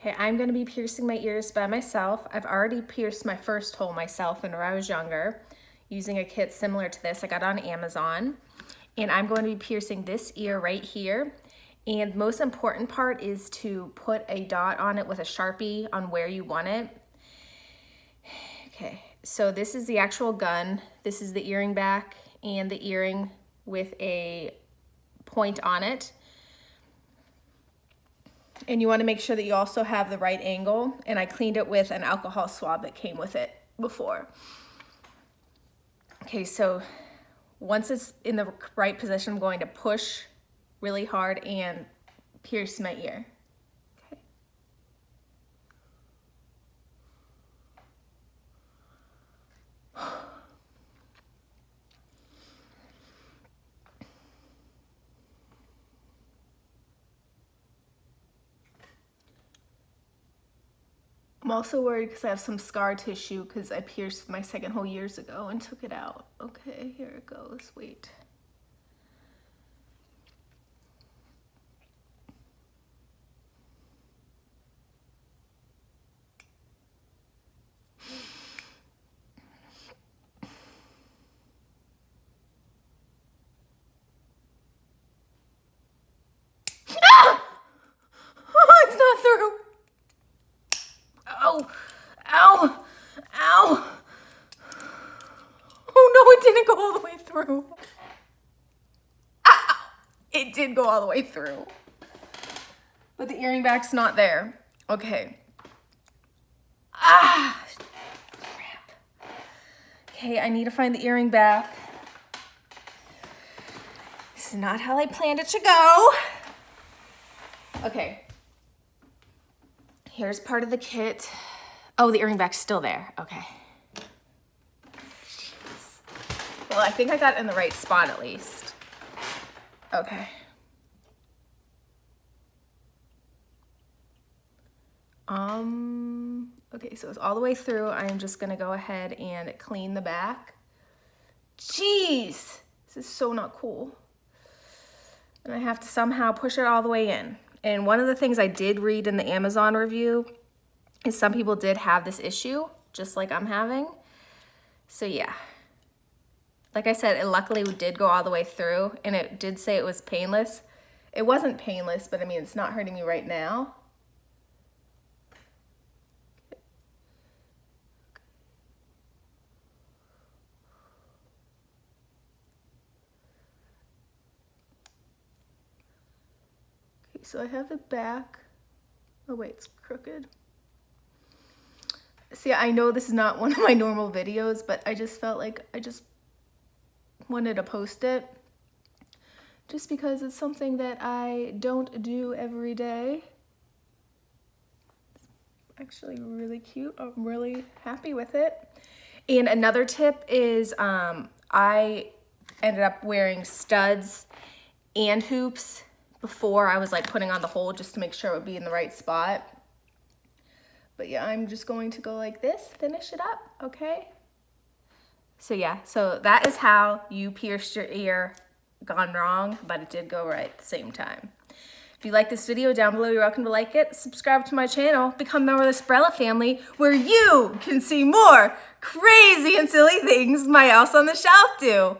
Okay, I'm gonna be piercing my ears by myself. I've already pierced my first hole myself when I was younger using a kit similar to this I got on Amazon. And I'm going to be piercing this ear right here. And most important part is to put a dot on it with a Sharpie on where you want it. Okay, so this is the actual gun. This is the earring back and the earring with a point on it. And you want to make sure that you also have the right angle. And I cleaned it with an alcohol swab that came with it before. Okay, so once it's in the right position, I'm going to push really hard and pierce my ear. Okay. I'm also worried because I have some scar tissue because I pierced my second hole years ago and took it out. Okay, here it goes. Wait. Ah! Oh, it's not through. Ow, ow, ow. Oh no, it didn't go all the way through. Ow. It did go all the way through. But the earring back's not there. Okay. Ah, crap. Okay, I need to find the earring back. This is not how I planned it to go. Okay. Here's part of the kit. Oh, the earring back's still there. Okay. Jeez. Well, I think I got it in the right spot at least. Okay. Okay, so it's all the way through. I am just gonna go ahead and clean the back. Jeez, this is so not cool. And I have to somehow push it all the way in. And one of the things I did read in the Amazon review is some people did have this issue, just like I'm having. So yeah. Like I said, it luckily did go all the way through, and it did say it was painless. It wasn't painless, but I mean, it's not hurting me right now. Okay, so I have the back. Oh wait, it's crooked. See, I know this is not one of my normal videos, but I just felt like I just wanted to post it. Just because it's something that I don't do every day. It's actually really cute. I'm really happy with it. And another tip is I ended up wearing studs and hoops before I was like putting on the hole just to make sure it would be in the right spot. But yeah, I'm just going to go like this, finish it up, okay? So yeah, so that is how you pierced your ear gone wrong, but it did go right at the same time. If you like this video, down below you're welcome to like it, subscribe to my channel, become a member of the Sprella family where you can see more crazy and silly things my elves on the shelf do.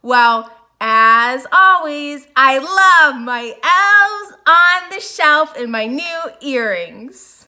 Well, as always, I love my elves on the shelf and my new earrings.